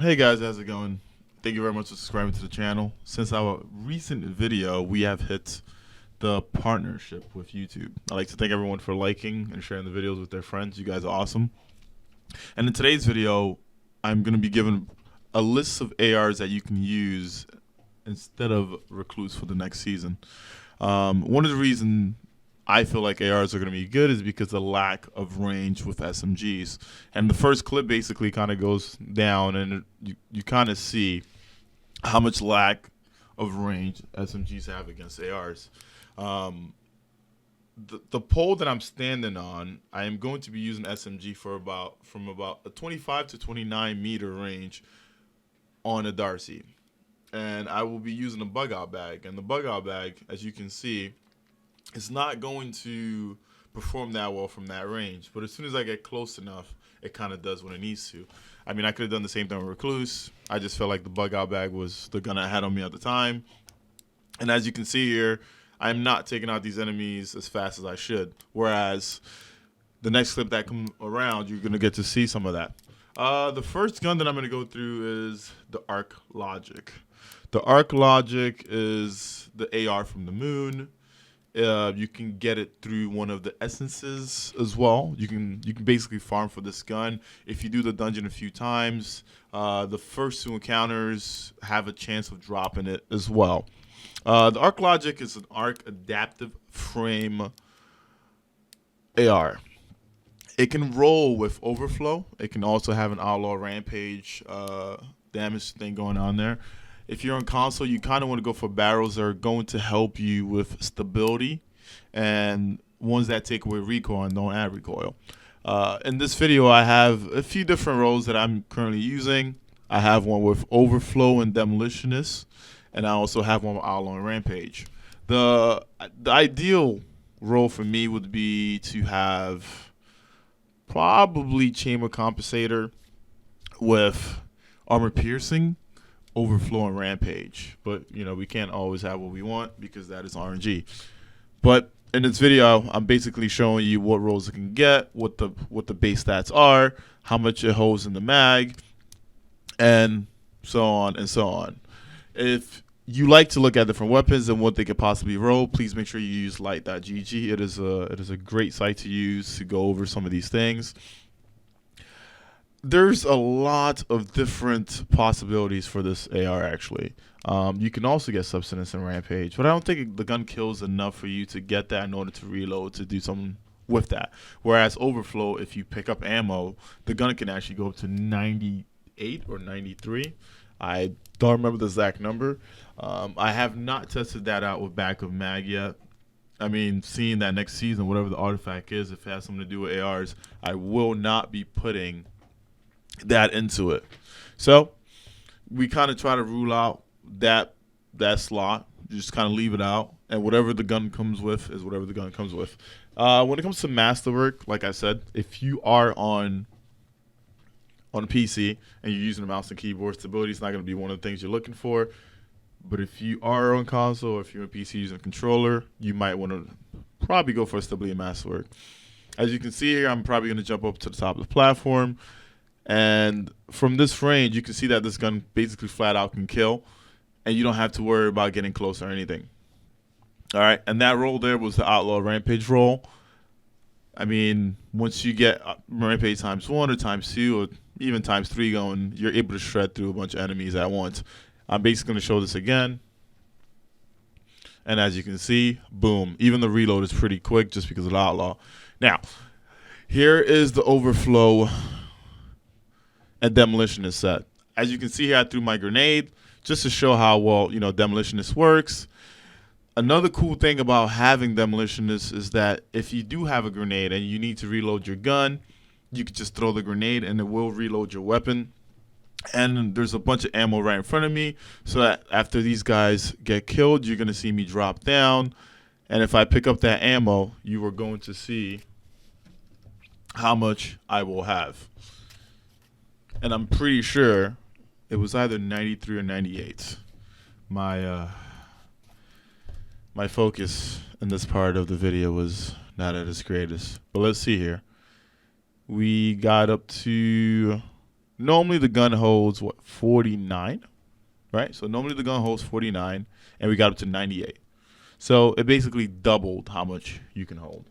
Hey guys, how's it going? Thank you very much for subscribing to the channel. Since our recent video, we have hit the partnership with YouTube. I'd like to thank everyone for liking and sharing the videos with their friends. You guys are awesome. And in today's video, I'm going to be giving a list of ARs that you can use instead of Recluse for the next season. One of the reasons I feel like ARs are going to be good is because of the lack of range with SMGs. And the first clip basically kind of goes down, and you kind of see how much lack of range SMGs have against ARs. The pole that I'm standing on, I am going to be using SMG from about a 25 to 29 meter range on a Darcy. And I will be using a bug out bag. And the bug out bag, as you can see, it's not going to perform that well from that range. But as soon as I get close enough, it kind of does what it needs to. I mean, I could have done the same thing with Recluse. I just felt like the bug out bag was the gun I had on me at the time. And as you can see here, I'm not taking out these enemies as fast as I should. Whereas the next clip that comes around, you're going to get to see some of that. The first gun that I'm going to go through is the Arc Logic. The Arc Logic is the AR from the moon. You can get it through one of the essences as well. You can basically farm for this gun. If you do the dungeon a few times, the first two encounters have a chance of dropping it as well. The Arc Logic is an arc adaptive frame AR. It can roll with overflow. It can also have an outlaw rampage damage thing going on there. If you're on console, you kind of want to go for barrels that are going to help you with stability and ones that take away recoil and don't add recoil. In this video, I have a few different rolls that I'm currently using. I have one with overflow and demolitionist, and I also have one with outlaw and rampage. The ideal roll for me would be to have probably chamber compensator with armor piercing, overflow, and rampage. But you know, we can't always have what we want because that is RNG. But in this video, I'm basically showing you what rolls it can get, what the base stats are, how much it holds in the mag, and so on and so on. If you like to look at different weapons and what they could possibly roll, please make sure you use light.gg. It is a great site to use to go over some of these things. There's a lot of different possibilities for this AR, actually. You can also get Substance and Rampage, but I don't think the gun kills enough for you to get that in order to reload, to do something with that. Whereas Overflow, if you pick up ammo, the gun can actually go up to 98 or 93. I don't remember the exact number. I have not tested that out with backup mag yet. I mean, seeing that next season, whatever the artifact is, if it has something to do with ARs, I will not be putting that into it. So we kind of try to rule out that slot, just kind of leave it out, and whatever the gun comes with is whatever the gun comes with. When it comes to masterwork, like I said, if you are on a PC and you're using a mouse and keyboard, stability is not going to be one of the things you're looking for. But if you are on console or if you're on PC using a controller, you might want to probably go for a stability and masterwork. As you can see here, I'm probably going to jump up to the top of the platform. And from this range, you can see that this gun basically flat out can kill, and you don't have to worry about getting close or anything. All right, and that roll there was the Outlaw Rampage roll. I mean, once you get Rampage times 1 or times 2 or even times 3 going, you're able to shred through a bunch of enemies at once. I'm basically going to show this again. And as you can see, boom, even the reload is pretty quick just because of the Outlaw. Now, here is the Overflow and Demolitionist set. As you can see here, I threw my grenade just to show how well, you know, Demolitionist works. Another cool thing about having Demolitionist is that if you do have a grenade and you need to reload your gun, you could just throw the grenade and it will reload your weapon. And there's a bunch of ammo right in front of me, so that after these guys get killed, you're going to see me drop down. And if I pick up that ammo, you are going to see how much I will have. And I'm pretty sure it was either 93 or 98. My focus in this part of the video was not at its greatest. But let's see here. We got up to Normally the gun holds what, 49, right? So normally the gun holds 49, and we got up to 98. So it basically doubled how much you can hold.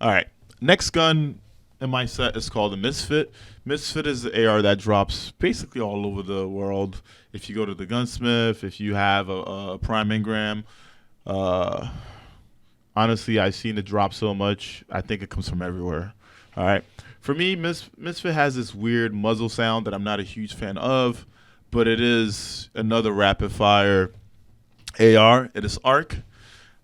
All right. Next gun in my set is called the Misfit. Misfit is the AR that drops basically all over the world. If you go to the gunsmith, if you have a prime engram, uh, honestly, I've seen it drop so much. I think it comes from everywhere. All right. For me, Misfit has this weird muzzle sound that I'm not a huge fan of, but it is another rapid fire AR. It is arc.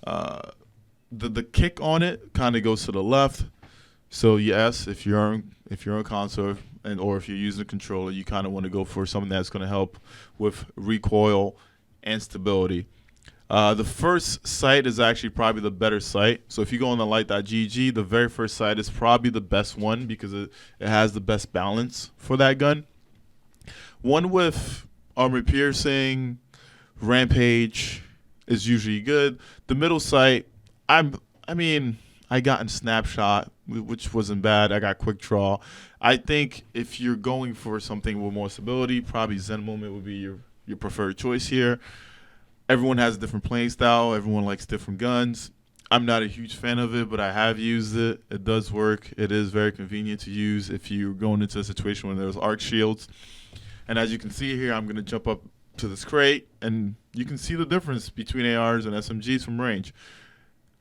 Uh, the kick on it kind of goes to the left. So yes, if you're on console and or if you're using a controller, you kind of want to go for something that's going to help with recoil and stability. The first site is actually probably the better site. So if you go on the light.gg, the very first site is probably the best one because it has the best balance for that gun. One with armor piercing, rampage is usually good. The middle site, I mean, I got in snapshot, which wasn't bad. I got quick draw. I think if you're going for something with more stability, probably Zen Moment would be your preferred choice here. Everyone has a different playing style. Everyone likes different guns. I'm not a huge fan of it, but I have used it. It does work. It is very convenient to use if you're going into a situation where there's arc shields. And as you can see here, I'm going to jump up to this crate, and you can see the difference between ARs and SMGs from range.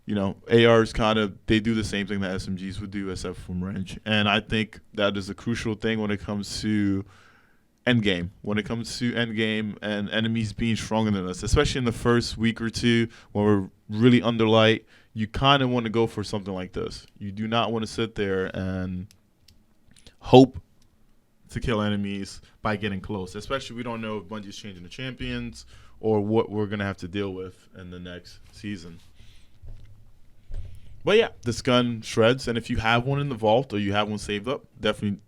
You know, ARs they do the same thing that SMGs would do except from range. And I think that is a crucial thing when it comes to endgame. When it comes to endgame and enemies being stronger than us, especially in the first week or two when we're really under light, you kind of want to go for something like this. You do not want to sit there and hope to kill enemies by getting close, especially we don't know if Bungie's changing the champions or what we're going to have to deal with in the next season. But yeah, this gun shreds, and if you have one in the vault or you have one saved up, definitely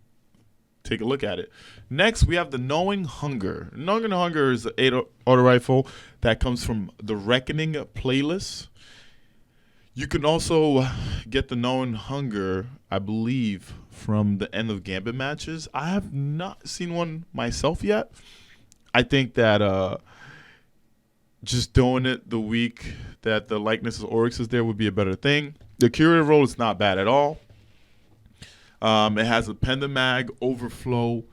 take a look at it. Next, we have the Knowing Hunger. Knowing Hunger is an 8 auto rifle that comes from the Reckoning playlist. You can also get the Knowing Hunger, I believe, from the End of Gambit matches. I have not seen one myself yet. I think that just doing it the week that the likeness of Oryx is there would be a better thing. The curator roll is not bad at all. It has a pendant mag, overflow,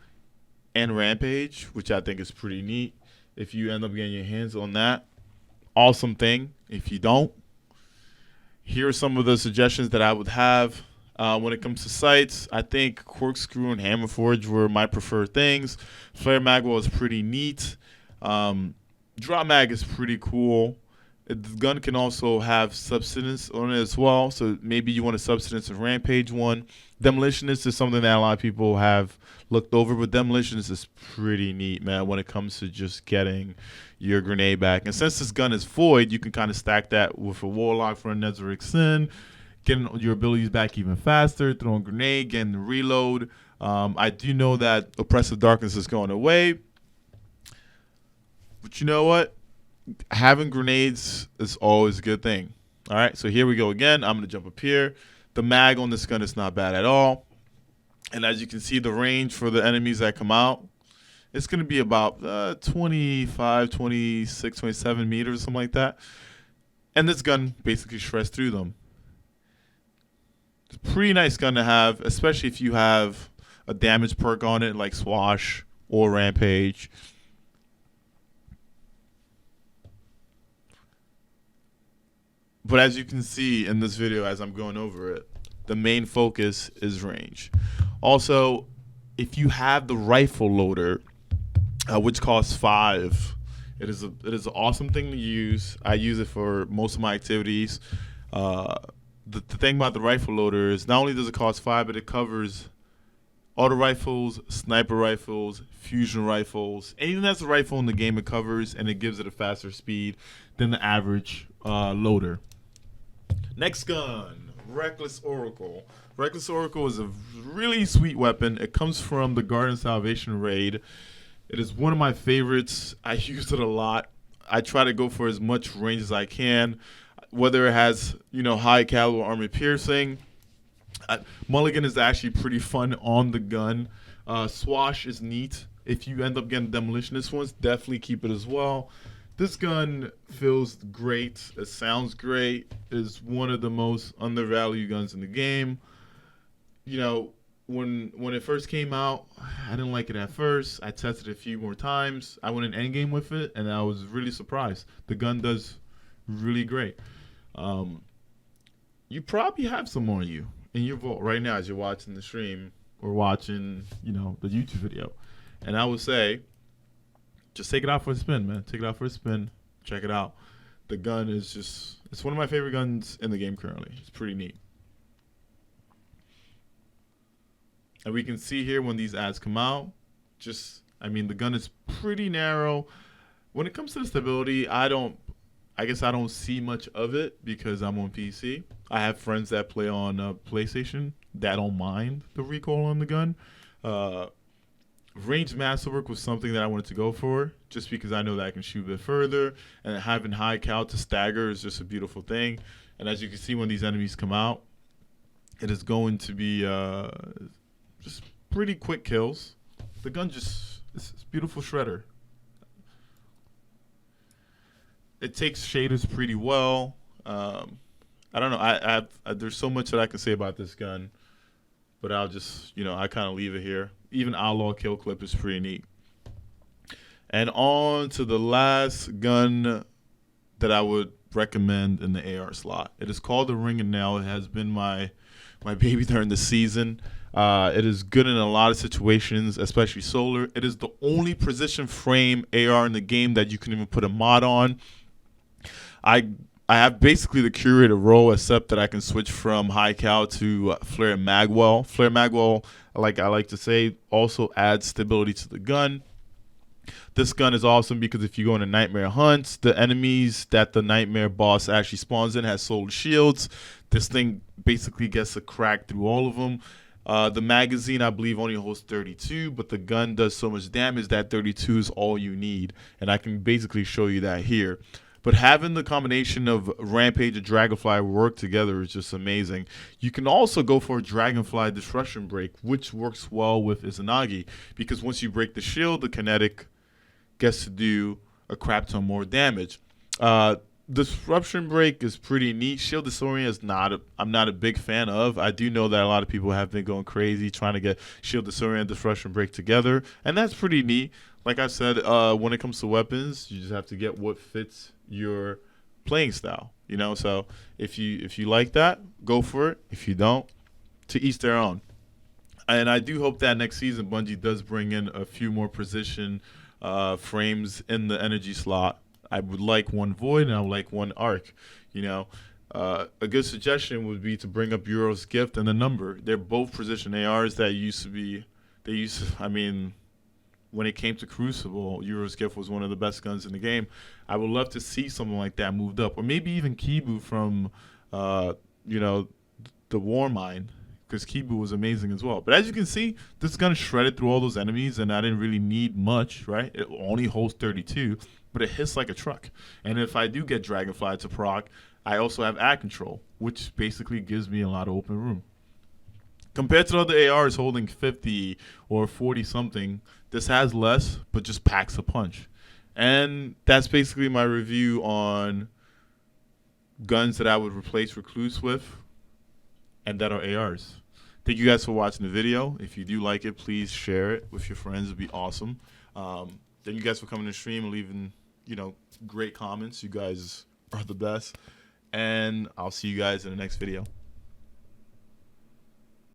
and rampage, which I think is pretty neat. If you end up getting your hands on that, awesome thing. If you don't, here are some of the suggestions that I would have. When it comes to sights, I think Corkscrew and Hammerforge were my preferred things. Flare Magwell is pretty neat. Drop Mag is pretty cool. The gun can also have substance on it as well, so maybe you want a substance and rampage one. Demolitionist is something that a lot of people have looked over, but Demolitionist is pretty neat, man, when it comes to just getting your grenade back. And since this gun is void, you can kind of stack that with a Warlock for a Nezarec Sin, getting your abilities back even faster, throwing grenade, getting the reload. I do know that Oppressive Darkness is going away, but you know what? Having grenades is always a good thing. All right, so here we go again. I'm going to jump up here. The mag on this gun is not bad at all. And as you can see, the range for the enemies that come out, it's going to be about 25, 26, 27 meters, something like that. And this gun basically shreds through them. It's a pretty nice gun to have, especially if you have a damage perk on it like Swash or Rampage. But as you can see in this video as I'm going over it, the main focus is range. Also, if you have the rifle loader, which costs 5, it is an awesome thing to use. I use it for most of my activities. The thing about the rifle loader is not only does it cost 5, but it covers auto rifles, sniper rifles, fusion rifles. Anything that's a rifle in the game it covers, and it gives it a faster speed than the average loader. Next gun, Reckless Oracle. Reckless Oracle is a really sweet weapon. It comes from the Garden Salvation raid. It is one of my favorites. I use it a lot. I try to go for as much range as I can. whether it has, high caliber armor piercing. Mulligan is actually pretty fun on the gun. Swash is neat. If you end up getting demolitionist ones, definitely keep it as well. This gun feels great. It sounds great. It is one of the most undervalued guns in the game. When it first came out, I didn't like it at first. I tested it a few more times. I went in endgame with it, and I was really surprised. The gun does really great. You probably have some on you in your vault right now as you're watching the stream or watching, the YouTube video. And I would say, just take it out for a spin, man. Take it out for a spin. Check it out. The gun is it's one of my favorite guns in the game currently. It's pretty neat. And we can see here when these ads come out, the gun is pretty narrow. When it comes to the stability, I guess I don't see much of it because I'm on PC. I have friends that play on PlayStation that don't mind the recoil on the gun. Range masterwork was something that I wanted to go for just because I know that I can shoot a bit further, and having high cal to stagger is just a beautiful thing. And as you can see when these enemies come out, it is going to be just pretty quick kills. The gun it's beautiful shredder. It takes shaders pretty well. I don't know. There's so much that I can say about this gun, but I'll just, I kind of leave it here. Even Outlaw Kill Clip is pretty neat. And on to the last gun that I would recommend in the AR slot. It is called the Ring and Nail. It has been my baby during the season. It is good in a lot of situations, especially solar. It is the only precision frame AR in the game that you can even put a mod on. I have basically the curator role, except that I can switch from high cal to flare magwell. Flare magwell, like I like to say, also adds stability to the gun. This gun is awesome because if you go into nightmare hunts, the enemies that the nightmare boss actually spawns in has solar shields. This thing basically gets a crack through all of them. The magazine, I believe, only holds 32, but the gun does so much damage that 32 is all you need. And I can basically show you that here. But having the combination of Rampage and Dragonfly work together is just amazing. You can also go for a Dragonfly Disruption Break, which works well with Izanagi, because once you break the shield, the kinetic gets to do a crap ton more damage. Disruption Break is pretty neat. Shield Disorientation I'm not a big fan of. I do know that a lot of people have been going crazy trying to get Shield Disorientation and Disruption Break together, and that's pretty neat. Like I said, when it comes to weapons, you just have to get what fits your playing style. So if you like that, go for it. If you don't, to each their own. And I do hope that next season Bungie does bring in a few more precision frames in the energy slot. I would like one Void and I would like one Arc. A good suggestion would be to bring up Euro's Gift and the Number. They're both precision ARs that when it came to Crucible, Euro's Gift was one of the best guns in the game. I would love to see something like that moved up, or maybe even Kibu from, the War Mine, because Kibu was amazing as well. But as you can see, this gun shredded through all those enemies, and I didn't really need much, right? It only holds 32, but it hits like a truck. And if I do get Dragonfly to proc, I also have ad control, which basically gives me a lot of open room. Compared to other ARs holding 50 or 40 something, this has less, but just packs a punch. And that's basically my review on guns that I would replace Recluse with and that are ARs. Thank you guys for watching the video. If you do like it, please share it with your friends. It'd be awesome. Thank you guys for coming to the stream and leaving, great comments. You guys are the best. And I'll see you guys in the next video.